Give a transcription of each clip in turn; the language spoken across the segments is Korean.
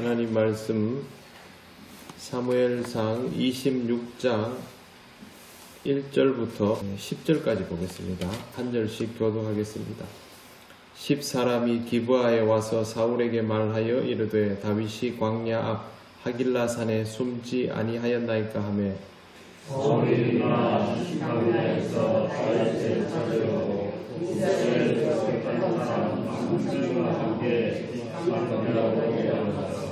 하나님 말씀 사무엘상 26장 1절부터 10절까지 보겠습니다. 한 절씩 교독하겠습니다. 10사람이 기브아에 와서 사울에게 말하여 이르되 다윗이 광야 앞 하길라산에 숨지 아니하였나이까 하매 사울이 일어나 광야에서 다윗을 찾으려고 이스라엘에서 택한 사람 3천과 함께 광야로 내려갔어.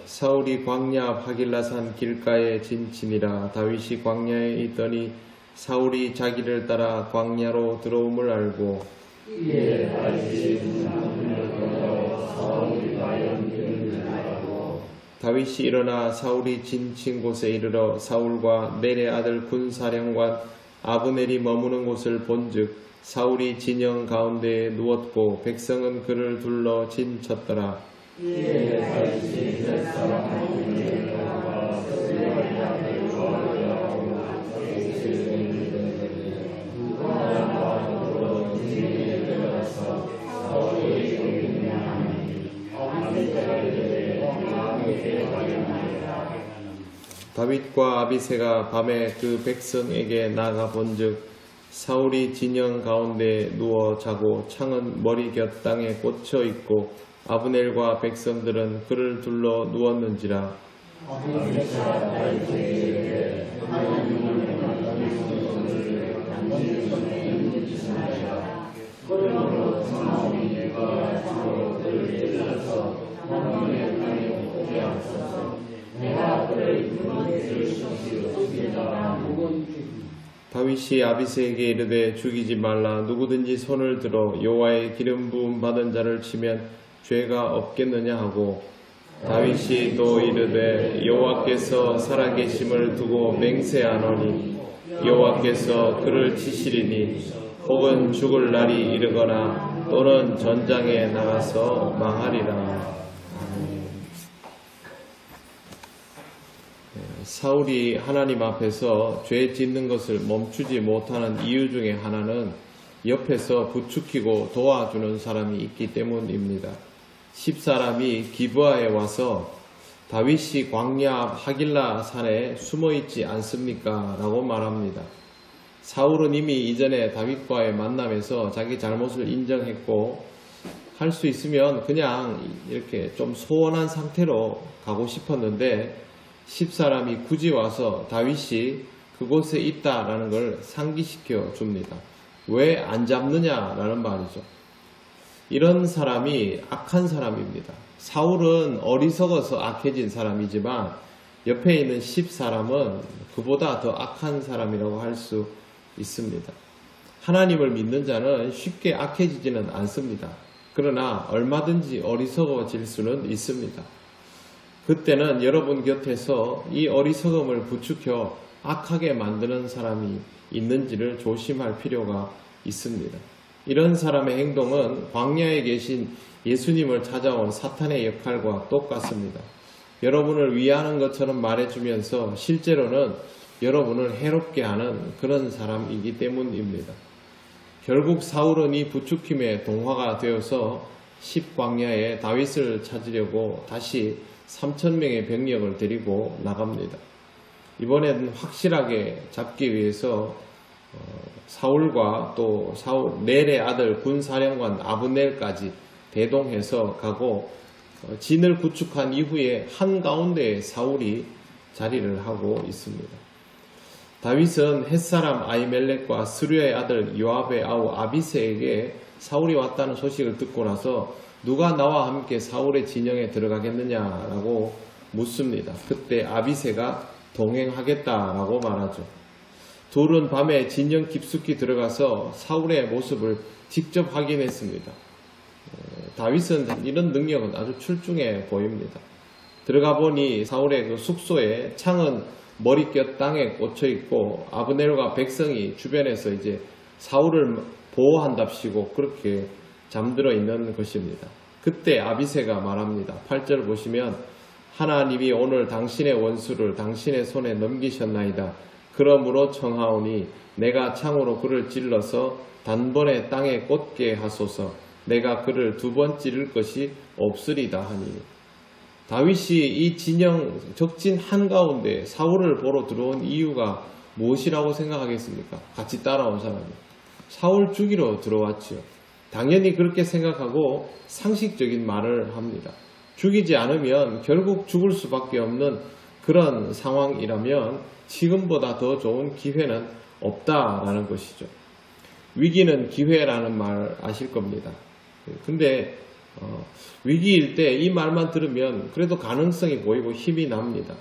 사울이 광야 앞 하길라산 길가에 진치니라. 다윗이 광야에 있더니 사울이 자기를 따라 광야로 들어옴을 알고 이에 다윗이 문을 걸어 사울이 과연 있는지 알고 다윗이 일어나 사울이 진친 곳에 이르러 사울과 넬의 아들 군사령관 아브넬이 머무는 곳을 본즉 사울이 진영 가운데에 누웠고 백성은 그를 둘러 진쳤더라. 이에 다윗이 햇사람 아브넬을 잡아 스리아의 아들 조아리아하고 다윗을 이르되 누가 나와 진영에 들어가서 사울이 여기 있느냐 하니 아비새가 이르되 왕에게 가려나이다. 다윗과 아비새가 밤에 그 백성에게 나가 본즉 사울이 진영 가운데 누워 자고 창은 머리 곁 땅에 꽂혀 있고 아브넬과 백성들은 그를 둘러 누웠는지라. 아비새가 다윗에게 하나님을 만나는 당신의 손에 있으시나이다. 그러므로 사울이 내가 주로 그를 찔러서 하나님의 땅에 오게 하소서. 내가 그를 무너뜨릴 수 없습니다. 다윗이 아비새에게 이르되 죽이지 말라. 누구든지 손을 들어 여호와의 기름 부음 받은 자를 치면 죄가 없겠느냐 하고 다윗이 또 이르되 여호와께서 살아계심을 두고 맹세하노니 여호와께서 그를 치시리니 혹은 죽을 날이 이르거나 또는 전장에 나가서 망하리라. 사울이 하나님 앞에서 죄 짓는 것을 멈추지 못하는 이유 중에 하나는 옆에서 부추기고 도와주는 사람이 있기 때문입니다. 10사람이 기브아에 와서 다윗이 광야 앞 하길라 산에 숨어 있지 않습니까? 라고 말합니다. 사울은 이미 이전에 다윗과의 만남에서 자기 잘못을 인정했고 할 수 있으면 그냥 이렇게 좀 소원한 상태로 가고 싶었는데 10사람이 굳이 와서 다윗이 그곳에 있다라는 걸 상기시켜 줍니다. 왜 안 잡느냐라는 말이죠. 이런 사람이 악한 사람입니다. 사울은 어리석어서 악해진 사람이지만 옆에 있는 10사람은 그보다 더 악한 사람이라고 할 수 있습니다. 하나님을 믿는 자는 쉽게 악해지지는 않습니다. 그러나 얼마든지 어리석어질 수는 있습니다. 그때는 여러분 곁에서 이 어리석음을 부추겨 악하게 만드는 사람이 있는지를 조심할 필요가 있습니다. 이런 사람의 행동은 광야에 계신 예수님을 찾아온 사탄의 역할과 똑같습니다. 여러분을 위하는 것처럼 말해주면서 실제로는 여러분을 해롭게 하는 그런 사람이기 때문입니다. 결국 사울은 이 부추김에 동화가 되어서 10광야에 다윗을 찾으려고 다시 3,000명의 병력을 데리고 나갑니다. 이번에는 확실하게 잡기 위해서 사울과 또 넬의 아들 군사령관 아브넬까지 대동해서 가고 진을 구축한 이후에 한가운데에 사울이 자리를 하고 있습니다. 다윗은 햇사람 아히멜렉과 스루야의 아들 요압의 아우 아비새에게 사울이 왔다는 소식을 듣고 나서 누가 나와 함께 사울의 진영에 들어가겠느냐라고 묻습니다. 그때 아비새가 동행하겠다라고 말하죠. 둘은 밤에 진영 깊숙이 들어가서 사울의 모습을 직접 확인했습니다. 다윗은 이런 능력은 아주 출중해 보입니다. 들어가 보니 사울의 그 숙소에 창은 머리곁 땅에 꽂혀 있고 아브넬과 백성이 주변에서 이제 사울을 보호한답시고 그렇게 잠들어 있는 것입니다. 그때 아비새가 말합니다. 8절 보시면 하나님이 오늘 당신의 원수를 당신의 손에 넘기셨나이다. 그러므로 청하오니 내가 창으로 그를 찔러서 단번에 땅에 꽂게 하소서. 내가 그를 2번 찌를 것이 없으리다 하니. 다윗이 이 진영 적진 한가운데 사울을 보러 들어온 이유가 무엇이라고 생각하겠습니까? 같이 따라온 사람이. 사울 죽이러 들어왔지요. 당연히 그렇게 생각하고 상식적인 말을 합니다. 죽이지 않으면 결국 죽을 수밖에 없는 그런 상황이라면 지금보다 더 좋은 기회는 없다라는 것이죠. 위기는 기회라는 말 아실 겁니다. 근데 위기일 때 이 말만 들으면 그래도 가능성이 보이고 힘이 납니다.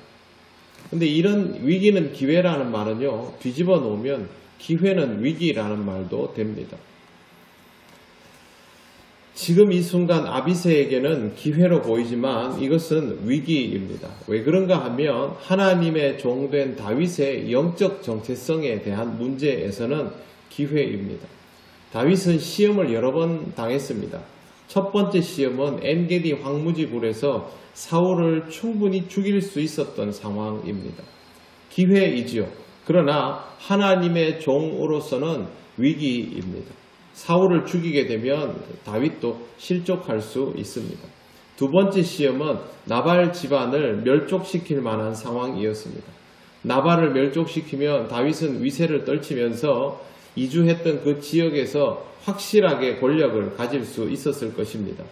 근데 이런 위기는 기회라는 말은요, 뒤집어 놓으면 기회는 위기라는 말도 됩니다. 지금 이 순간 아비새에게는 기회로 보이지만 이것은 위기입니다. 왜 그런가 하면 하나님의 종된 다윗의 영적 정체성에 대한 문제에서는 기회입니다. 다윗은 시험을 여러 번 당했습니다. 첫 번째 시험은 엔게디 황무지 굴에서 사울을 충분히 죽일 수 있었던 상황입니다. 기회이지요. 그러나 하나님의 종으로서는 위기입니다. 사울을 죽이게 되면 다윗도 실족할 수 있습니다. 두 번째 시험은 나발 집안을 멸족시킬 만한 상황이었습니다. 나발을 멸족시키면 다윗은 위세를 떨치면서 이주했던 그 지역에서 확실하게 권력을 가질 수 있었을 것입니다.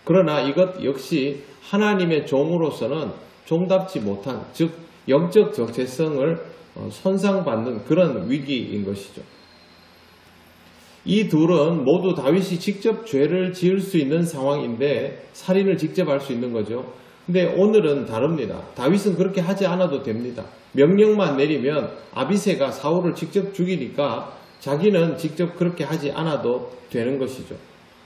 그러나 이것 역시 하나님의 종으로서는 종답지 못한, 즉 영적 정체성을 손상받는 그런 위기인 것이죠. 이 둘은 모두 다윗이 직접 죄를 지을 수 있는 상황인데 살인을 직접 할 수 있는 거죠. 근데 오늘은 다릅니다. 다윗은 그렇게 하지 않아도 됩니다. 명령만 내리면 아비새가 사울을 직접 죽이니까 자기는 직접 그렇게 하지 않아도 되는 것이죠.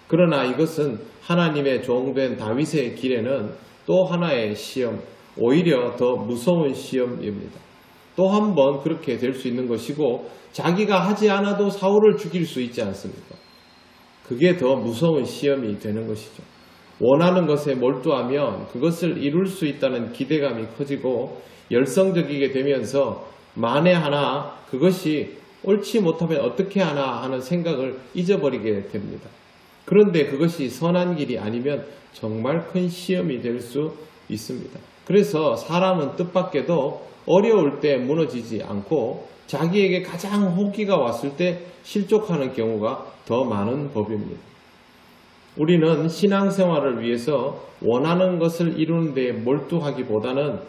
그러나 이것은 하나님의 종된 다윗의 길에는 또 하나의 시험, 오히려 더 무서운 시험입니다. 또 한 번 그렇게 될 수 있는 것이고 자기가 하지 않아도 사울을 죽일 수 있지 않습니까? 그게 더 무서운 시험이 되는 것이죠. 원하는 것에 몰두하면 그것을 이룰 수 있다는 기대감이 커지고 열성적이게 되면서 만에 하나 그것이 옳지 못하면 어떻게 하나 하는 생각을 잊어버리게 됩니다. 그런데 그것이 선한 길이 아니면 정말 큰 시험이 될 수 있습니다. 그래서 사람은 뜻밖에도 어려울 때 무너지지 않고 자기에게 가장 호기가 왔을 때 실족하는 경우가 더 많은 법입니다. 우리는 신앙생활을 위해서 원하는 것을 이루는 데 몰두하기보다는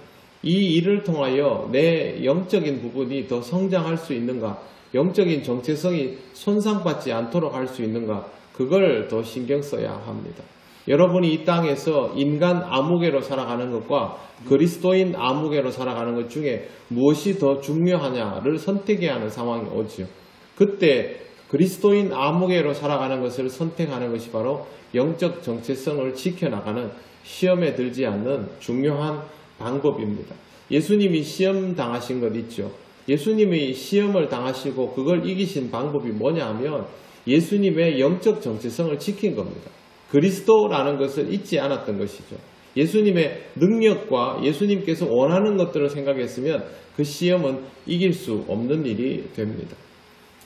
이 일을 통하여 내 영적인 부분이 더 성장할 수 있는가, 영적인 정체성이 손상받지 않도록 할 수 있는가, 그걸 더 신경 써야 합니다. 여러분이 이 땅에서 인간 아무개로 살아가는 것과 그리스도인 아무개로 살아가는 것 중에 무엇이 더 중요하냐를 선택해야 하는 상황이 오지요. 그때 그리스도인 아무개로 살아가는 것을 선택하는 것이 바로 영적 정체성을 지켜나가는, 시험에 들지 않는 중요한 방법입니다. 예수님이 시험 당하신 것 있죠. 예수님이 시험을 당하시고 그걸 이기신 방법이 뭐냐 하면 예수님의 영적 정체성을 지킨 겁니다. 그리스도라는 것을 잊지 않았던 것이죠. 예수님의 능력과 예수님께서 원하는 것들을 생각했으면 그 시험은 이길 수 없는 일이 됩니다.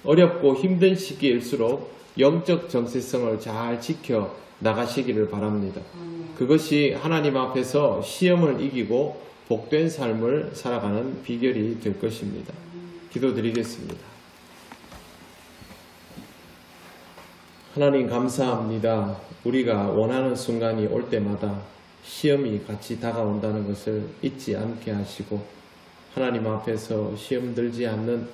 어렵고 힘든 시기일수록 영적 정체성을 잘 지켜 나가시기를 바랍니다. 그것이 하나님 앞에서 시험을 이기고 복된 삶을 살아가는 비결이 될 것입니다. 기도드리겠습니다. 하나님 감사합니다. 우리가 원하는 순간이 올 때마다 시험이 같이 다가온다는 것을 잊지 않게 하시고 하나님 앞에서 시험 들지 않는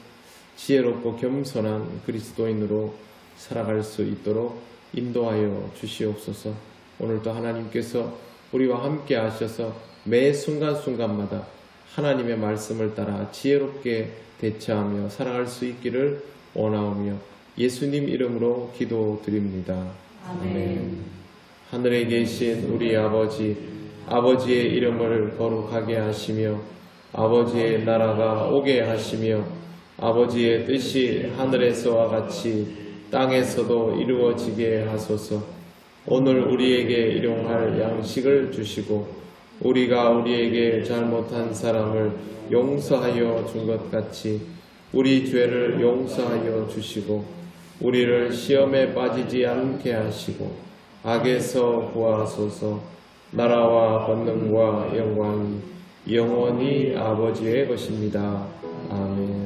지혜롭고 겸손한 그리스도인으로 살아갈 수 있도록 인도하여 주시옵소서. 오늘도 하나님께서 우리와 함께 하셔서 매 순간순간마다 하나님의 말씀을 따라 지혜롭게 대처하며 살아갈 수 있기를 원하오며 예수님 이름으로 기도드립니다. 아멘. 하늘에 계신 우리 아버지, 아버지의 이름을 거룩하게 하시며 아버지의 나라가 오게 하시며 아버지의 뜻이 하늘에서와 같이 땅에서도 이루어지게 하소서. 오늘 우리에게 일용할 양식을 주시고 우리가 우리에게 잘못한 사람을 용서하여 준 것 같이 우리 죄를 용서하여 주시고 우리를 시험에 빠지지 않게 하시고 악에서 구하소서. 나라와 권능과 영광이 영원히 아버지의 것입니다. 아멘.